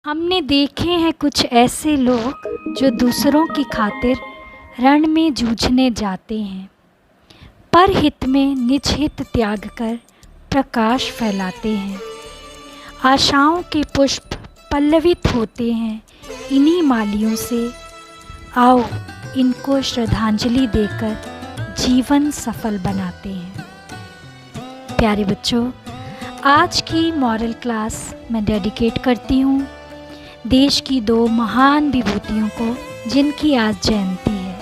हमने देखे हैं कुछ ऐसे लोग जो दूसरों की खातिर रण में जूझने जाते हैं, पर हित में निज हित त्याग कर प्रकाश फैलाते हैं। आशाओं के पुष्प पल्लवित होते हैं इन्हीं मालियों से। आओ इनको श्रद्धांजलि देकर जीवन सफल बनाते हैं। प्यारे बच्चों, आज की मॉरल क्लास मैं डेडिकेट करती हूँ देश की दो महान विभूतियों को जिनकी आज जयंती है,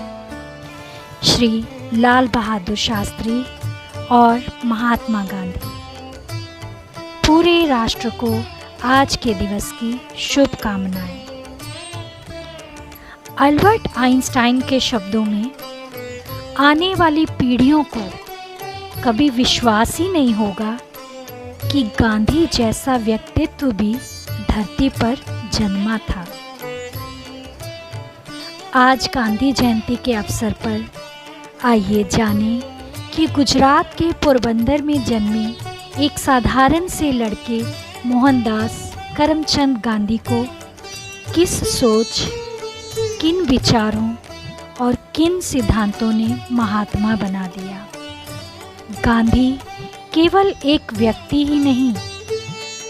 श्री लाल बहादुर शास्त्री और महात्मा गांधी। पूरे राष्ट्र को आज के दिवस की शुभकामनाएं। अल्बर्ट आइंस्टाइन के शब्दों में, आने वाली पीढ़ियों को कभी विश्वास ही नहीं होगा कि गांधी जैसा व्यक्तित्व भी धरती पर जन्मा था। आज गांधी जयंती के अवसर पर आइए जानें कि गुजरात के पोरबंदर में जन्मे एक साधारण से लड़के मोहनदास करमचंद गांधी को किस सोच, किन विचारों और किन सिद्धांतों ने महात्मा बना दिया। गांधी केवल एक व्यक्ति ही नहीं,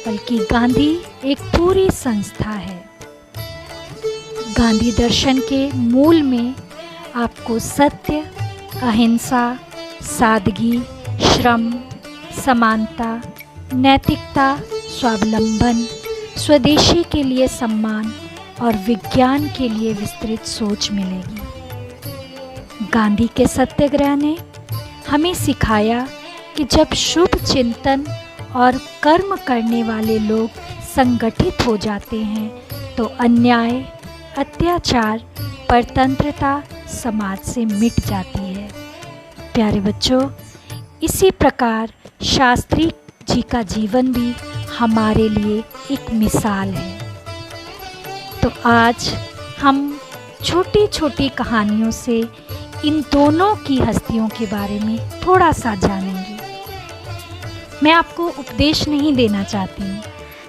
बल्कि गांधी एक पूरी संस्था है। गांधी दर्शन के मूल में आपको सत्य, अहिंसा, सादगी, श्रम, समानता, नैतिकता, स्वावलंबन, स्वदेशी के लिए सम्मान और विज्ञान के लिए विस्तृत सोच मिलेगी। गांधी के सत्याग्रह ने हमें सिखाया कि जब शुभ चिंतन और कर्म करने वाले लोग संगठित हो जाते हैं तो अन्याय, अत्याचार, परतंत्रता समाज से मिट जाती है। प्यारे बच्चों, इसी प्रकार शास्त्री जी का जीवन भी हमारे लिए एक मिसाल है। तो आज हम छोटी छोटी कहानियों से इन दोनों की हस्तियों के बारे में थोड़ा सा जानेंगे। मैं आपको उपदेश नहीं देना चाहती हूँ,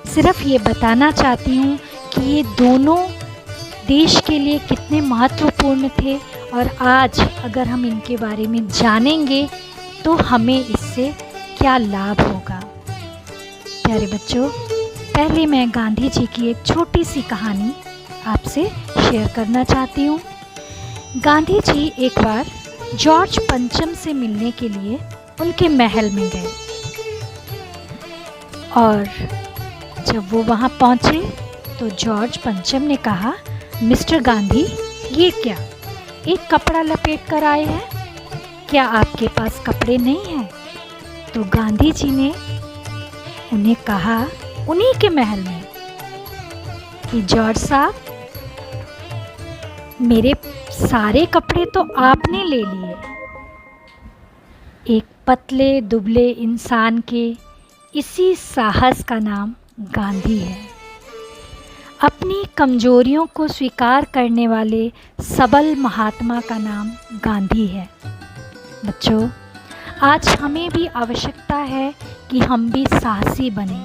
सिर्फ ये बताना चाहती हूँ कि ये दोनों देश के लिए कितने महत्वपूर्ण थे और आज अगर हम इनके बारे में जानेंगे तो हमें इससे क्या लाभ होगा। प्यारे बच्चों, पहले मैं गांधी जी की एक छोटी सी कहानी आपसे शेयर करना चाहती हूँ। गांधी जी एक बार जॉर्ज पंचम से मिलने के लिए उनके महल में गए और जब वो वहाँ पहुँचे तो जॉर्ज पंचम ने कहा, मिस्टर गांधी, ये क्या एक कपड़ा लपेट कर आए हैं? क्या आपके पास कपड़े नहीं हैं? तो गांधी जी ने उन्हें कहा उन्हीं के महल में कि जॉर्ज साहब, मेरे सारे कपड़े तो आपने ले लिए। एक पतले दुबले इंसान के इसी साहस का नाम गांधी है। अपनी कमजोरियों को स्वीकार करने वाले सबल महात्मा का नाम गांधी है। बच्चों, आज हमें भी आवश्यकता है कि हम भी साहसी बने,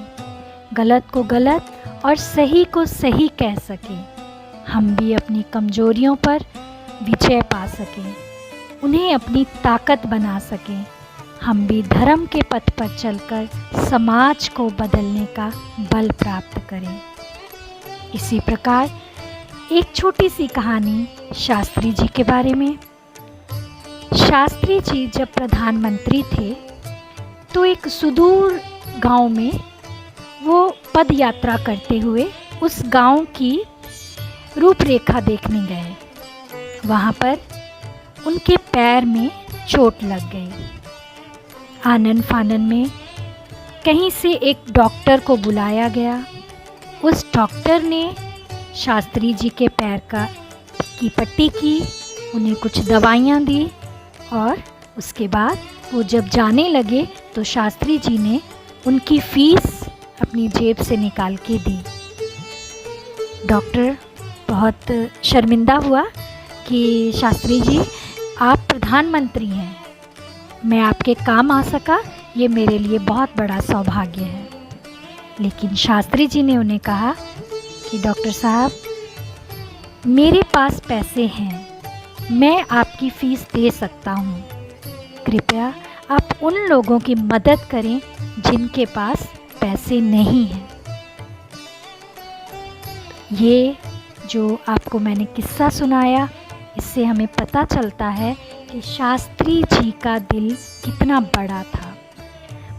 गलत को गलत और सही को सही कह सकें। हम भी अपनी कमजोरियों पर विजय पा सकें, उन्हें अपनी ताकत बना सकें। हम भी धर्म के पथ पर चलकर समाज को बदलने का बल प्राप्त करें। इसी प्रकार एक छोटी सी कहानी शास्त्री जी के बारे में। शास्त्री जी जब प्रधानमंत्री थे तो एक सुदूर गांव में वो पद यात्रा करते हुए उस गांव की रूपरेखा देखने गए। वहाँ पर उनके पैर में चोट लग गई। आनन फानन में कहीं से एक डॉक्टर को बुलाया गया। उस डॉक्टर ने शास्त्री जी के पैर की पट्टी की, उन्हें कुछ दवाइयाँ दी और उसके बाद वो जब जाने लगे तो शास्त्री जी ने उनकी फीस अपनी जेब से निकाल के दी। डॉक्टर बहुत शर्मिंदा हुआ कि शास्त्री जी, आप प्रधानमंत्री हैं, मैं आपके काम आ सका, ये मेरे लिए बहुत बड़ा सौभाग्य है। लेकिन शास्त्री जी ने उन्हें कहा कि डॉक्टर साहब, मेरे पास पैसे हैं, मैं आपकी फ़ीस दे सकता हूँ, कृपया आप उन लोगों की मदद करें जिनके पास पैसे नहीं हैं। ये जो आपको मैंने किस्सा सुनाया, इससे हमें पता चलता है कि शास्त्री जी का दिल कितना बड़ा था।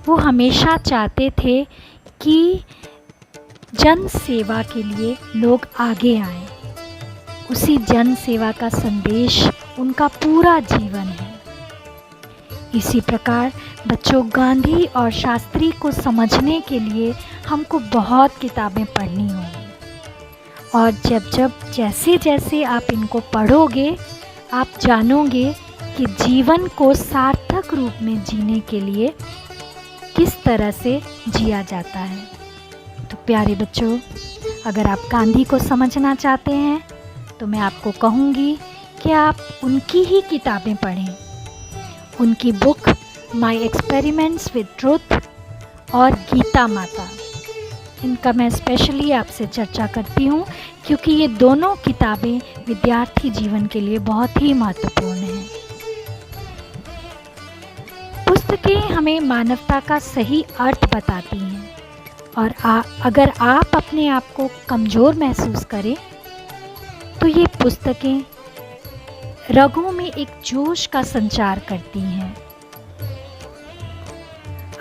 वो हमेशा चाहते थे कि जन सेवा के लिए लोग आगे आएं। उसी जन सेवा का संदेश उनका पूरा जीवन है। इसी प्रकार बच्चों, गांधी और शास्त्री को समझने के लिए हमको बहुत किताबें पढ़नी होंगी, और जैसे जैसे आप इनको पढ़ोगे, आप जानोगे कि जीवन को सार्थक रूप में जीने के लिए किस तरह से जिया जाता है। तो प्यारे बच्चों, अगर आप गांधी को समझना चाहते हैं तो मैं आपको कहूँगी कि आप उनकी ही किताबें पढ़ें। उनकी book my experiments with truth और गीता माता, इनका मैं स्पेशली आपसे चर्चा करती हूँ, क्योंकि ये दोनों किताबें विद्यार्थी जीवन के लिए बहुत ही महत्वपूर्ण हैं। पुस्तकें हमें मानवता का सही अर्थ बताती हैं, और अगर आप अपने आप को कमज़ोर महसूस करें तो ये पुस्तकें रगों में एक जोश का संचार करती हैं।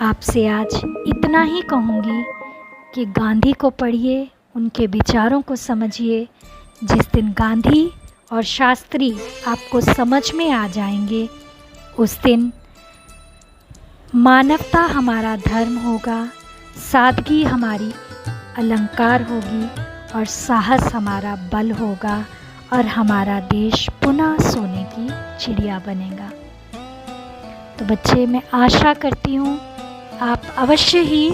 आपसे आज इतना ही कहूँगी कि गांधी को पढ़िए, उनके विचारों को समझिए। जिस दिन गांधी और शास्त्री आपको समझ में आ जाएंगे, उस दिन मानवता हमारा धर्म होगा, सादगी हमारी अलंकार होगी, और साहस हमारा बल होगा, और हमारा देश पुनः सोने की चिड़िया बनेगा। तो बच्चे, मैं आशा करती हूँ आप अवश्य ही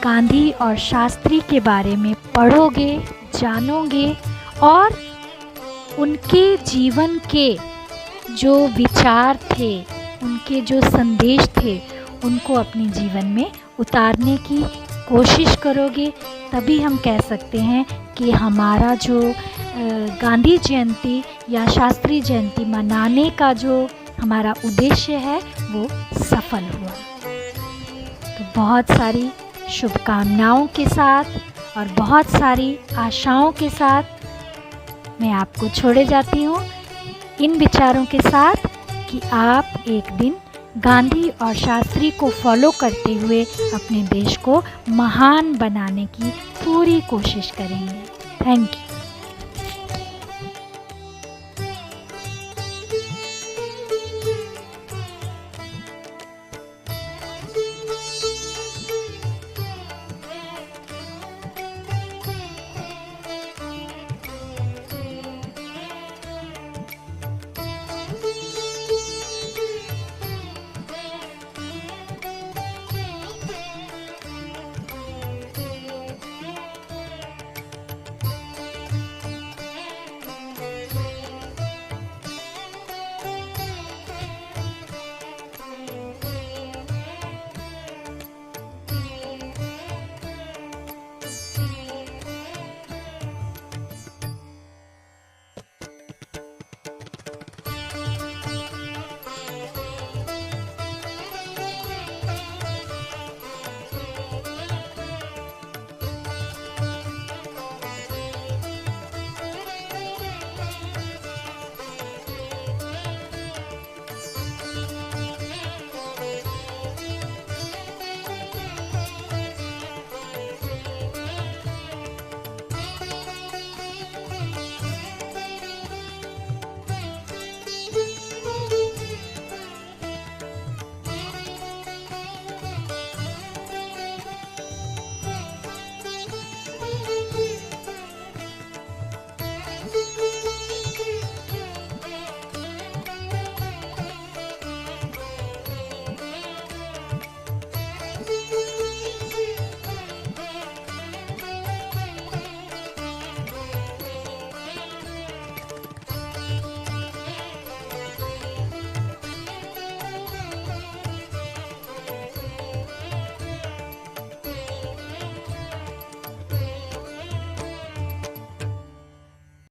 गांधी और शास्त्री के बारे में पढ़ोगे, जानोगे, और उनके जीवन के जो विचार थे, उनके जो संदेश थे, उनको अपने जीवन में उतारने की कोशिश करोगे। तभी हम कह सकते हैं कि हमारा जो गांधी जयंती या शास्त्री जयंती मनाने का जो हमारा उद्देश्य है वो सफल हुआ। तो बहुत सारी शुभकामनाओं के साथ और बहुत सारी आशाओं के साथ मैं आपको छोड़े जाती हूँ, इन विचारों के साथ कि आप एक दिन गांधी और शास्त्री को फॉलो करते हुए अपने देश को महान बनाने की पूरी कोशिश करेंगे। Thank you.